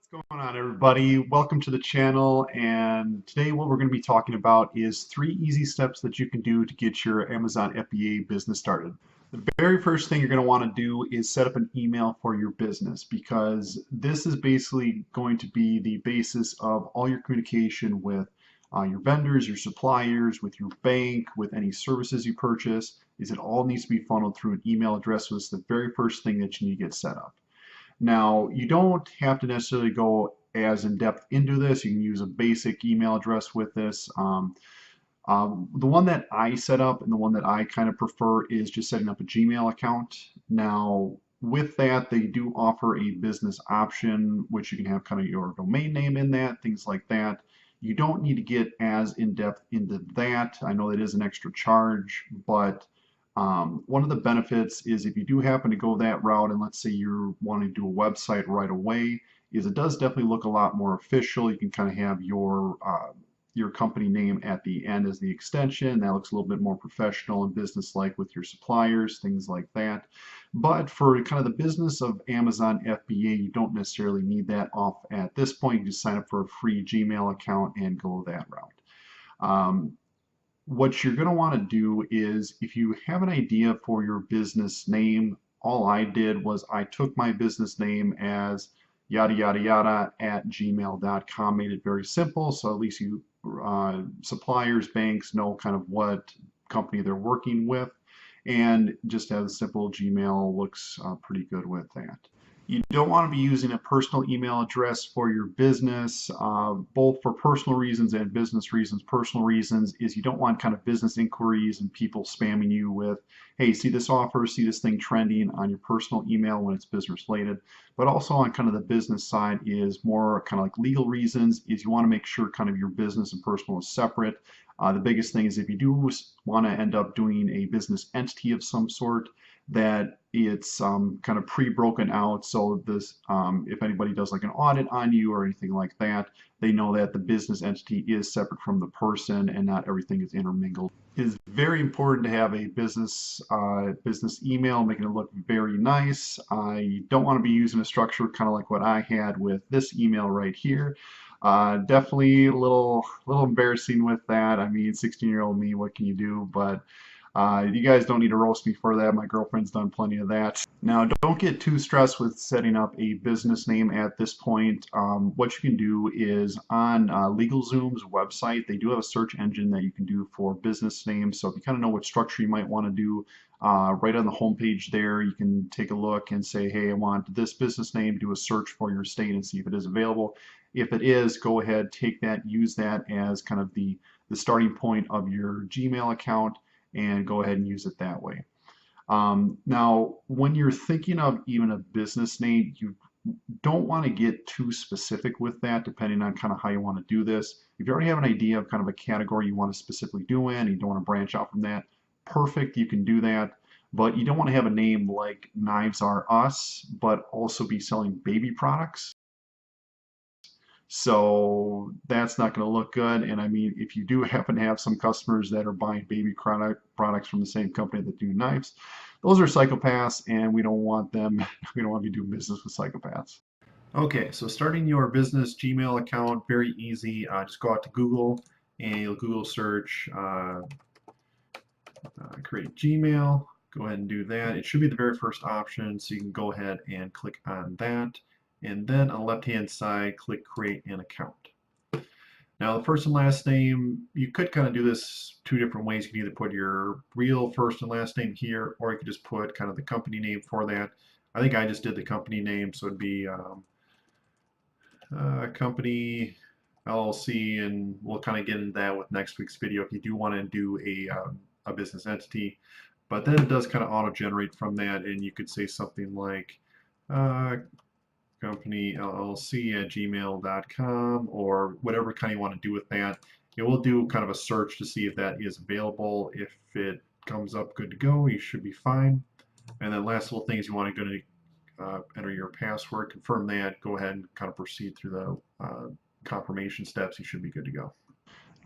What's going on, everybody? Welcome to the channel, and today what we're going to be talking about is 3 easy steps that you can do to get your Amazon FBA business started. The very first thing you're going to want to do is set up an email for your business, because this is basically going to be the basis of all your communication with your vendors, your suppliers, with your bank, with any services you purchase. It all needs to be funneled through an email address. So it's the very first thing that you need to get set up. Now, you don't have to necessarily go as in depth into this. You can use a basic email address with this. The one that I set up and the one that I kind of prefer is just setting up a Gmail account. Now, with that, they do offer a business option, which you can have kind of your domain name in that, things like that. You don't need to get as in depth into that. I know that is an extra charge, but one of the benefits is if you do happen to go that route, and let's say you're wanting to do a website right away, is it does definitely look a lot more official. You can kind of have your company name at the end as the extension. That looks a little bit more professional and business-like with your suppliers, things like that. But for kind of the business of Amazon FBA, you don't necessarily need that off at this point. You just sign up for a free Gmail account and go that route. What you're going to want to do is, if you have an idea for your business name, all I did was I took my business name as yada yada yada at gmail.com, made it very simple, so at least you suppliers, banks know kind of what company they're working with, and just as a simple Gmail looks pretty good with that. You don't want to be using a personal email address for your business, both for personal reasons and business reasons. Personal reasons is you don't want kind of business inquiries and people spamming you with, hey, see this offer, see this thing trending on your personal email when it's business related. But also on kind of the business side is more kind of like legal reasons, is you want to make sure kind of your business and personal is separate. The biggest thing is if you do want to end up doing a business entity of some sort, that it's kind of pre-broken out, so this if anybody does like an audit on you or anything like that, they know that the business entity is separate from the person and not everything is intermingled. It is very important to have a business email, making it look very nice. You don't want to be using a structure kind of like what I had with this email right here. Definitely a little embarrassing with that. I mean, 16-year-old me, what can you do? But you guys don't need to roast me for that. My girlfriend's done plenty of that. Now, don't get too stressed with setting up a business name at this point. What you can do is on LegalZoom's website, they do have a search engine that you can do for business names. So if you kind of know what structure you might want to do, right on the homepage there, you can take a look and say, hey, I want this business name, do a search for your state and see if it is available. If it is, go ahead, take that, use that as kind of the starting point of your Gmail account, and go ahead and use it that way. Now, when you're thinking of even a business name, you don't want to get too specific with that, depending on kind of how you want to do this. If you already have an idea of kind of a category you want to specifically do in, and you don't want to branch out from that, perfect, you can do that. But you don't want to have a name like Knives R Us, but also be selling baby products. So that's not going to look good. And I mean, if you do happen to have some customers that are buying baby products from the same company that do knives, those are psychopaths, and we don't want them. We don't want to be doing business with psychopaths. Okay, so starting your business Gmail account, very easy. Just go out to Google and you'll Google search create Gmail. Go ahead and do that. It should be the very first option, so you can go ahead and click on that. And then on the left-hand side, click Create an Account. Now, the first and last name, you could kind of do this 2 different ways. You can either put your real first and last name here, or you could just put kind of the company name for that. I think I just did the company name, so it'd be Company LLC, and we'll kind of get into that with next week's video if you do want to do a business entity. But then it does kind of auto-generate from that, and you could say something like company LLC at gmail.com, or whatever kind you want to do with that. It will do kind of a search to see if that is available. If it comes up good to go, you should be fine. And then last little thing is you want to go to enter your password, confirm that, go ahead and kind of proceed through the confirmation steps. You should be good to go.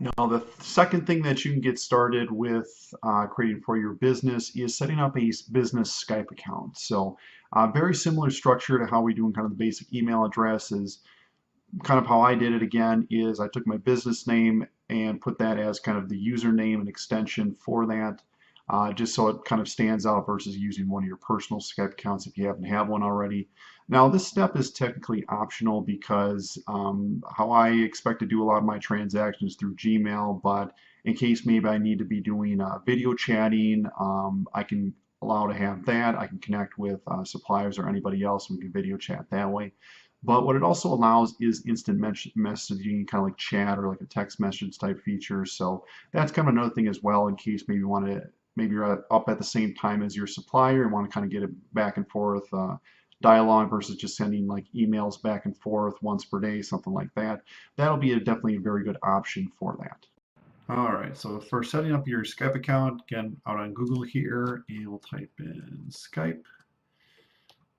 Now, the second thing that you can get started with creating for your business is setting up a business Skype account. So very similar structure to how we do in kind of the basic email addresses. kind of how I did it again is I took my business name and put that as kind of the username and extension for that, just so it kind of stands out versus using one of your personal Skype accounts if you happen to have one already. Now, this step is technically optional because how I expect to do a lot of my transactions through Gmail, but in case maybe I need to be doing video chatting, I can allow to have that. I can connect with suppliers or anybody else and we can video chat that way. But what it also allows is instant messaging, kind of like chat or like a text message type feature. So that's kind of another thing as well in case maybe you want to, maybe you're up at the same time as your supplier and want to kind of get it back and forth dialogue versus just sending like emails back and forth once per day, something like that. That'll be definitely a very good option for that. All right, so for setting up your Skype account, again, out on Google here, and we'll type in Skype.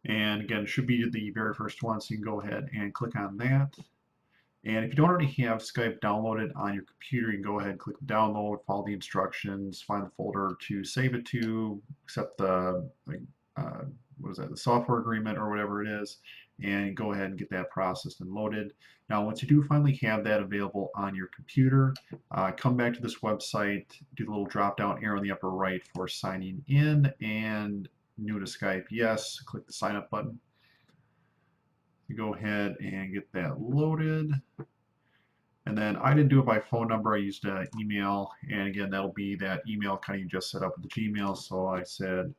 And again, it should be the very first one, so you can go ahead and click on that. And if you don't already have Skype downloaded on your computer, you can go ahead and click download, follow the instructions, find the folder to save it to, accept the, what is that, the software agreement or whatever it is, and go ahead and get that processed and loaded. Now, once you do finally have that available on your computer, come back to this website, do the little drop-down arrow in the upper right for signing in, and new to Skype, yes, click the sign up button. You go ahead and get that loaded. And then I didn't do it by phone number, I used an email, and again, that'll be that email kind of you just set up with the Gmail. So I said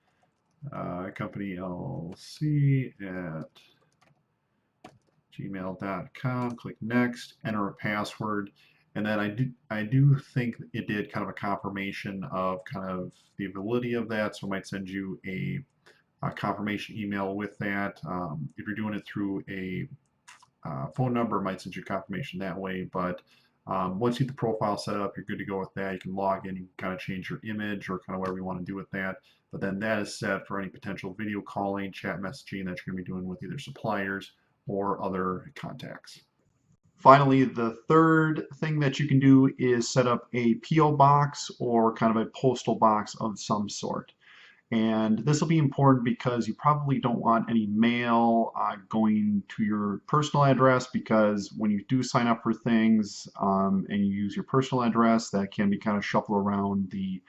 company LLC at gmail.com, click next, enter a password, and then I do think it did kind of a confirmation of kind of the validity of that, so I might send you a confirmation email with that. If you're doing it through a phone number, it might send you a confirmation that way, but once you get the profile set up, you're good to go with that. You can log in, you can kind of change your image or kind of whatever you want to do with that, but then that is set for any potential video calling, chat messaging that you're going to be doing with either suppliers or other contacts. Finally, the third thing that you can do is set up a PO box or kind of a postal box of some sort. And this will be important because you probably don't want any mail going to your personal address, because when you do sign up for things and you use your personal address, that can be kind of shuffled around the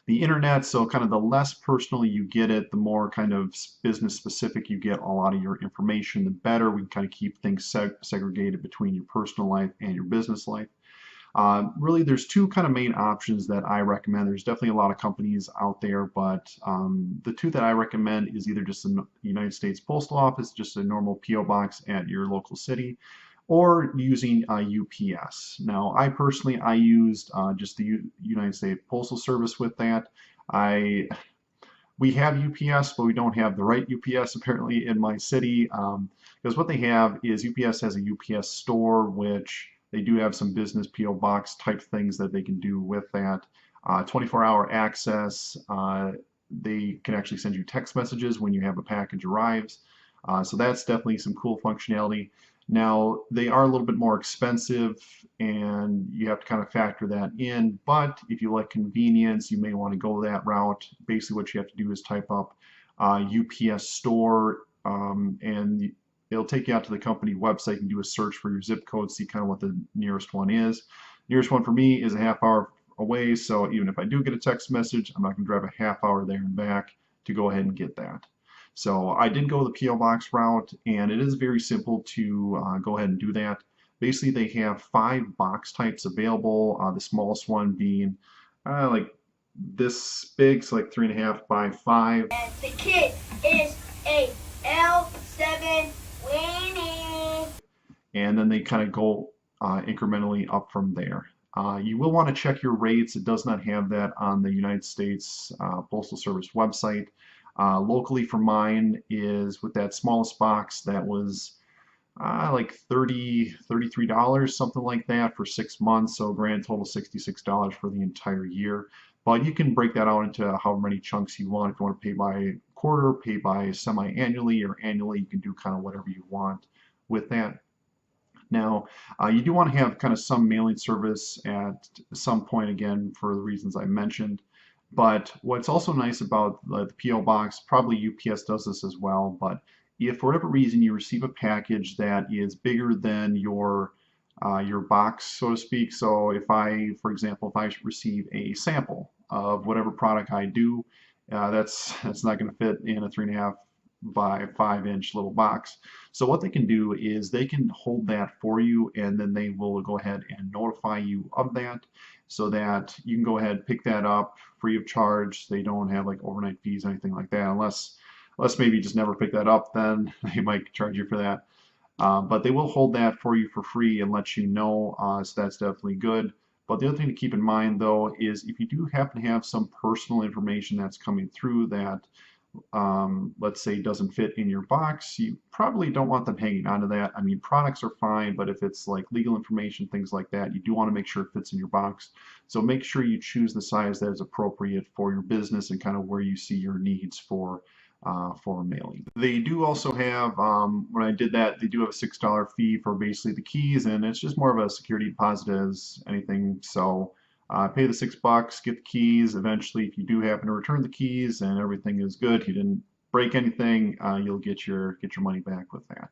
internet. So kind of the less personal you get it, the more kind of business specific you get a lot of your information, the better. We can kind of keep things segregated between your personal life and your business life. Really, there's two kind of main options that I recommend. There's definitely a lot of companies out there, but the two that I recommend is either just the United States Postal Office, just a normal PO box at your local city, or using UPS. Now, I personally, I used just the United States Postal Service with that. We have UPS, but we don't have the right UPS apparently in my city, because what they have is UPS has a UPS store, which they do have some business PO box type things that they can do with that. 24-hour access. They can actually send you text messages when you have a package arrives. So that's definitely some cool functionality. Now, they are a little bit more expensive and you have to kind of factor that in, but if you like convenience, you may want to go that route. Basically what you have to do is type up UPS store and it'll take you out to the company website and do a search for your zip code, see kind of what the nearest one is. Nearest one for me is a half hour away, so even if I do get a text message, I'm not going to drive a half hour there and back to go ahead and get that. So I did go the PO Box route, and it is very simple to go ahead and do that. Basically, they have 5 box types available, the smallest one being like this big, so like 3.5 by 5. And the kid is a L7 winning. And then they kind of go incrementally up from there. You will want to check your rates. It does not have that on the United States Postal Service website. Locally for mine is with that smallest box that was like $33, something like that for 6 months. So grand total $66 for the entire year. But you can break that out into however many chunks you want. If you want to pay by quarter, pay by semi-annually, or annually, you can do kind of whatever you want with that. Now, you do want to have kind of some mailing service at some point, again, for the reasons I mentioned. But what's also nice about the PO Box, probably UPS does this as well, but if for whatever reason you receive a package that is bigger than your box, so to speak. So if I, for example, if I receive a sample of whatever product I do, that's not going to fit in a 3.5 by 5 inch little box. So what they can do is they can hold that for you, and then they will go ahead and notify you of that, so that you can go ahead and pick that up free of charge. They don't have like overnight fees or anything like that, unless maybe you just never pick that up, then they might charge you for that. But they will hold that for you for free and let you know, so that's definitely good. But the other thing to keep in mind, though, is if you do happen to have some personal information that's coming through that, let's say, doesn't fit in your box, you probably don't want them hanging onto that. I mean, products are fine, but if it's like legal information, things like that, you do want to make sure it fits in your box. So make sure you choose the size that is appropriate for your business and kind of where you see your needs for mailing. They do also have, when I did that, they do have a $6 fee for basically the keys, and it's just more of a security deposit as anything. So pay the $6, get the keys. Eventually, if you do happen to return the keys and everything is good, you didn't break anything, you'll get your money back with that.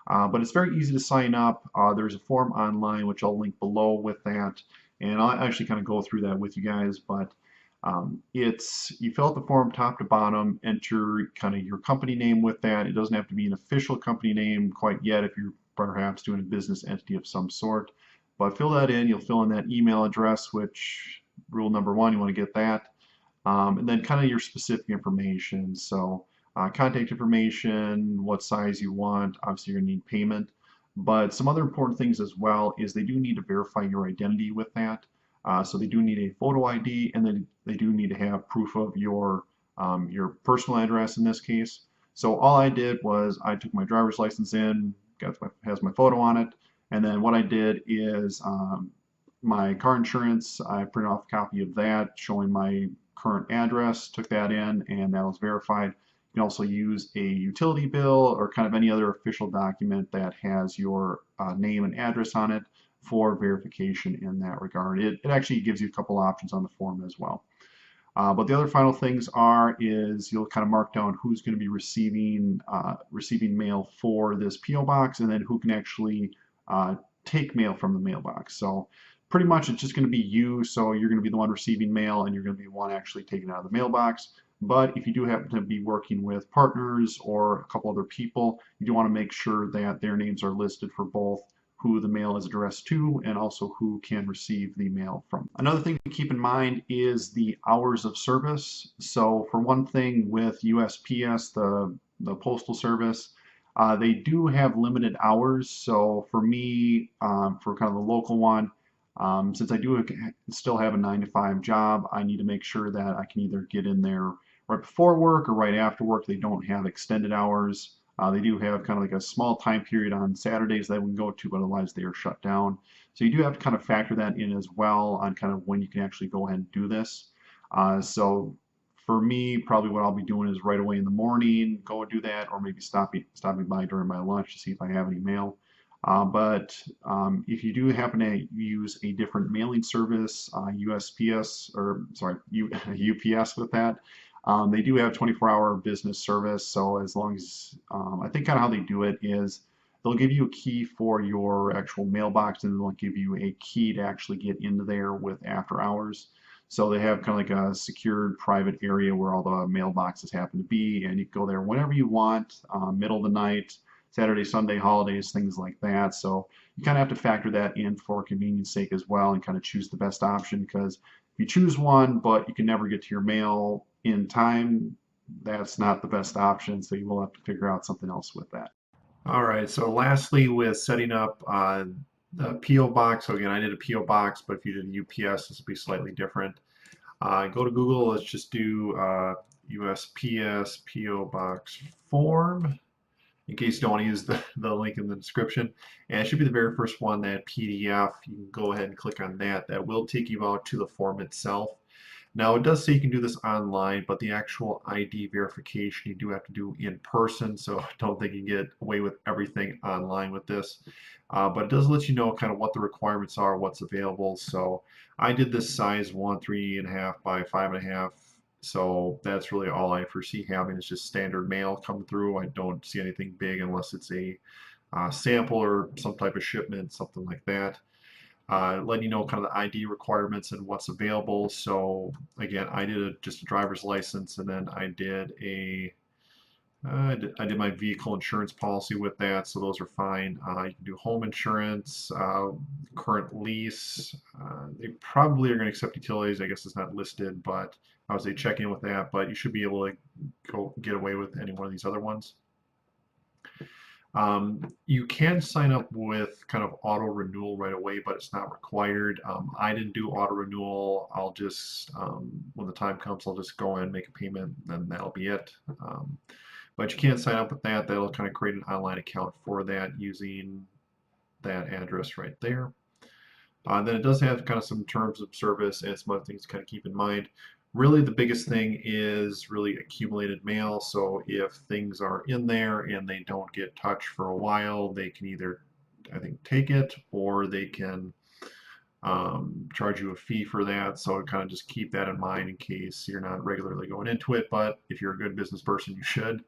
But it's very easy to sign up. There's a form online which I'll link below with that, and I'll actually kind of go through that with you guys. But you fill out the form top to bottom, enter kind of your company name with that. It doesn't have to be an official company name quite yet if you're perhaps doing a business entity of some sort. But fill that in. You'll fill in that email address, which rule number one, you want to get that. And then kind of your specific information. So contact information, what size you want. Obviously, you're going to need payment. But some other important things as well is they do need to verify your identity with that. So they do need a photo ID, and then they do need to have proof of your personal address in this case. So all I did was I took my driver's license in, has my photo on it, and then what I did is my car insurance, I printed off a copy of that showing my current address, took that in, and that was verified. You can also use a utility bill or kind of any other official document that has your name and address on it for verification in that regard. It actually gives you a couple options on the form as well. But the other final things is you'll kind of mark down who's going to be receiving mail for this PO box, and then who can actually take mail from the mailbox. So pretty much it's just going to be you. So you're going to be the one receiving mail, and you're going to be the one actually taking it out of the mailbox. But if you do happen to be working with partners or a couple other people, you do want to make sure that their names are listed for both who the mail is addressed to and also who can receive the mail from. Another thing to keep in mind is the hours of service. So for one thing, with USPS, the Postal Service, they do have limited hours. So for me, for kind of the local one, since I do still have a 9-to-5 job, I need to make sure that I can either get in there right before work or right after work. They don't have extended hours. They do have kind of like a small time period on Saturdays that we can go to, but otherwise they are shut down. So you do have to kind of factor that in as well on kind of when you can actually go ahead and do this. So for me, probably what I'll be doing is right away in the morning, go and do that, or maybe stopping by during my lunch to see if I have any mail. But if you do happen to use a different mailing service, USPS, or sorry, UPS with that, they do have 24-hour business service. So as long as, I think kind of how they do it is they'll give you a key for your actual mailbox, and they'll give you a key to actually get into there with after hours. So they have kind of like a secured private area where all the mailboxes happen to be, and you can go there whenever you want, middle of the night, Saturday, Sunday, holidays, things like that. So you kind of have to factor that in for convenience sake as well, and kind of choose the best option, because if you choose one but you can never get to your mail in time, that's not the best option. So you will have to figure out something else with that. All right, so lastly, with setting up the PO box. So again, I did a PO box, but if you did a UPS, this would be slightly different. Go to Google. Let's just do USPS PO Box form, in case you don't want to use the link in the description. And it should be the very first one, that PDF. You can go ahead and click on that. That will take you out to the form itself. Now, it does say you can do this online, but the actual ID verification you do have to do in person, so I don't think you can get away with everything online with this. But it does let you know kind of what the requirements are, what's available. So I did this size 1, 3.5 by 5.5 So that's really all I foresee having is just standard mail come through. I don't see anything big unless it's a sample or some type of shipment, something like that. Letting you know kind of the ID requirements and what's available. So again, I did just a driver's license, and then I did I did my vehicle insurance policy with that, so those are fine. You can do home insurance, current lease. They probably are going to accept utilities. I guess it's not listed, but I was check in with that. But you should be able to go get away with any one of these other ones. You can sign up with kind of auto renewal right away, but it's not required. I didn't do auto renewal. I'll just, when the time comes, I'll just go in and make a payment, and that'll be it. But you can't sign up with that. That'll kind of create an online account for that using that address right there. Then it does have kind of some terms of service and some other things to kind of keep in mind. Really, the biggest thing is really accumulated mail. So if things are in there and they don't get touched for a while, they can either, I think, take it, or they can charge you a fee for that. So kind of just keep that in mind in case you're not regularly going into it. But if you're a good business person, you should.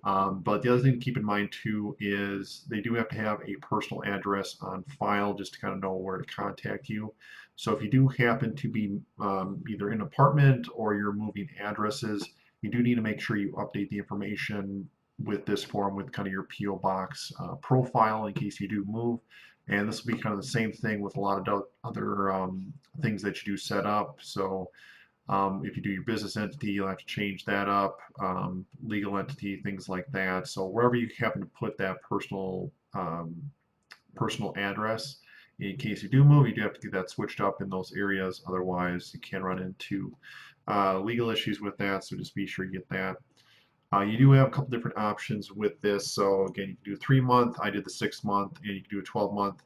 But the other thing to keep in mind too is they do have to have a personal address on file just to kind of know where to contact you. So if you do happen to be either in an apartment or you're moving addresses, you do need to make sure you update the information with this form with kind of your PO Box profile in case you do move. And this will be kind of the same thing with a lot of other things that you do set up. So if you do your business entity, you'll have to change that up, legal entity, things like that. So wherever you happen to put that personal address, in case you do move, you do have to get that switched up in those areas. Otherwise, you can run into legal issues with that. So just be sure you get that. You do have a couple different options with this. So again, you can do a 3-month. I did the 6-month, and you can do a 12-month.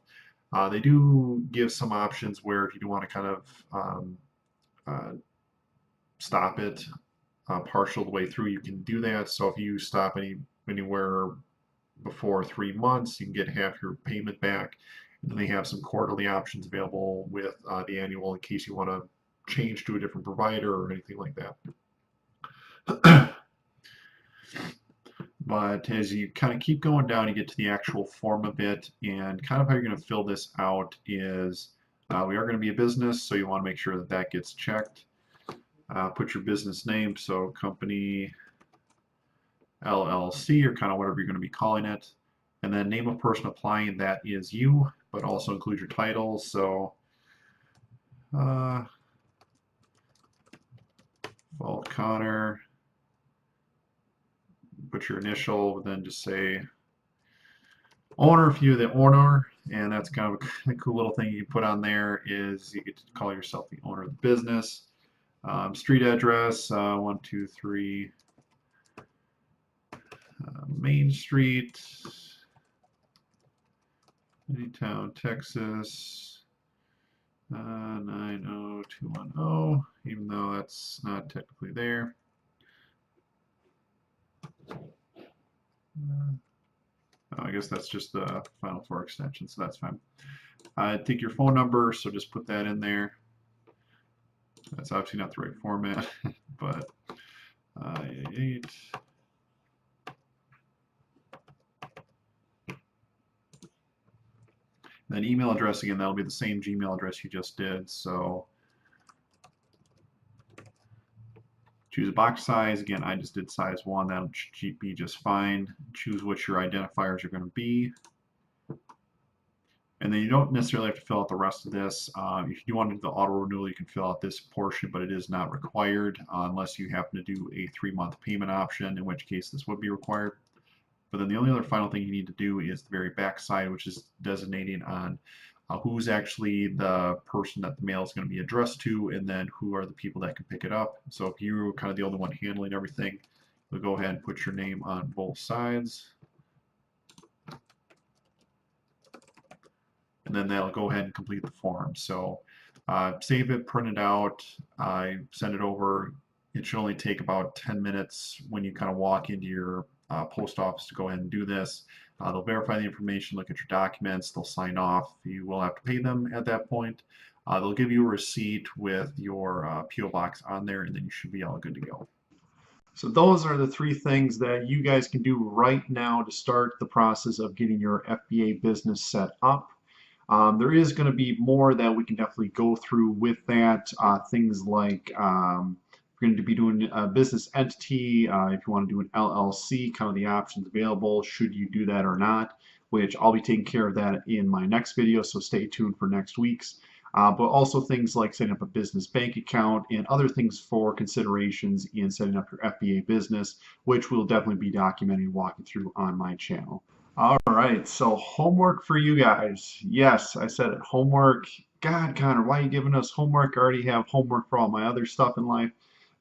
They do give some options where if you do want to kind of stop it partial the way through, you can do that. So if you stop anywhere before 3 months, you can get half your payment back. And then they have some quarterly options available with the annual in case you want to change to a different provider or anything like that. But as you kind of keep going down, you get to the actual form of it, and kind of how you're going to fill this out is we are going to be a business, so you want to make sure that that gets checked. Put your business name, so company LLC, or kind of whatever you're going to be calling it. And then name of person applying, that is you, but also include your title. So Walt Connor, put your initial, then just say owner if you're the owner. And that's kind of a cool little thing you can put on there is you get to call yourself the owner of the business. Street address, 123 Main Street, Anytown, Texas, 90210, even though that's not technically there. I guess that's just the Final Four extension, so that's fine. Take your phone number, so just put that in there. That's obviously not the right format, but 8. Then email address, again, that'll be the same Gmail address you just did. So choose a box size. Again, I just did size 1. That'll be just fine. Choose what your identifiers are going to be. And then you don't necessarily have to fill out the rest of this. If you want to do the auto renewal, you can fill out this portion, but it is not required unless you happen to do a 3-month payment option, in which case this would be required. But then the only other final thing you need to do is the very back side, which is designating on who's actually the person that the mail is going to be addressed to, and then who are the people that can pick it up. So if you're kind of the only one handling everything, you'll go ahead and put your name on both sides. And then that'll go ahead and complete the form. So save it, print it out, send it over. It should only take about 10 minutes when you kind of walk into your post office to go ahead and do this. They'll verify the information, look at your documents, they'll sign off. You will have to pay them at that point. They'll give you a receipt with your PO box on there, and then you should be all good to go. So those are the three things that you guys can do right now to start the process of getting your FBA business set up. There is going to be more that we can definitely go through with that. Things like we're going to be doing a business entity, if you want to do an LLC, kind of the options available, should you do that or not, which I'll be taking care of that in my next video, so stay tuned for next week's. But also things like setting up a business bank account and other things for considerations in setting up your FBA business, which we'll definitely be documenting and walking through on my channel. All right, so homework for you guys. Yes, I said it, homework. God, Connor, why are you giving us homework? I already have homework for all my other stuff in life.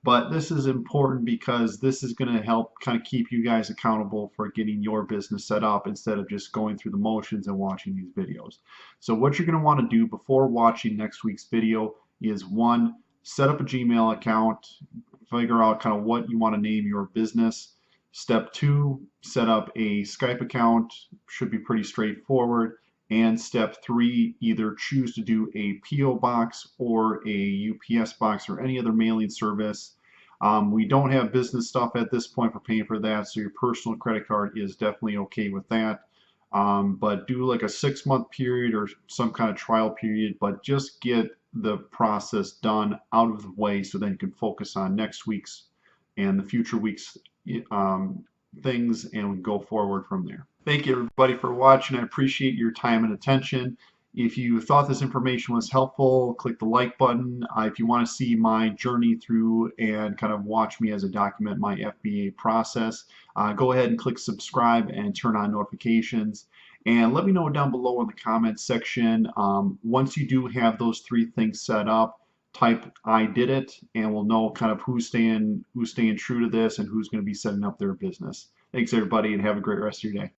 But this is important because this is going to help kind of keep you guys accountable for getting your business set up instead of just going through the motions and watching these videos. So what you're going to want to do before watching next week's video is, one, set up a Gmail account, figure out kind of what you want to name your business. Step two, set up a Skype account, should be pretty straightforward. And step three, either choose to do a PO box or a UPS box or any other mailing service. We don't have business stuff at this point for paying for that, so your personal credit card is definitely okay with that. But do like a 6-month period or some kind of trial period, but just get the process done out of the way so then you can focus on next week's and the future week's things, and we go forward from there. Thank you everybody for watching. I appreciate your time and attention. If you thought this information was helpful, click the like button. If you want to see my journey through and kind of watch me as I document my FBA process, go ahead and click subscribe and turn on notifications. And let me know down below in the comments section, once you do have those three things set up, type "I did it," and we'll know kind of who's staying true to this and who's going to be setting up their business. Thanks everybody, and have a great rest of your day.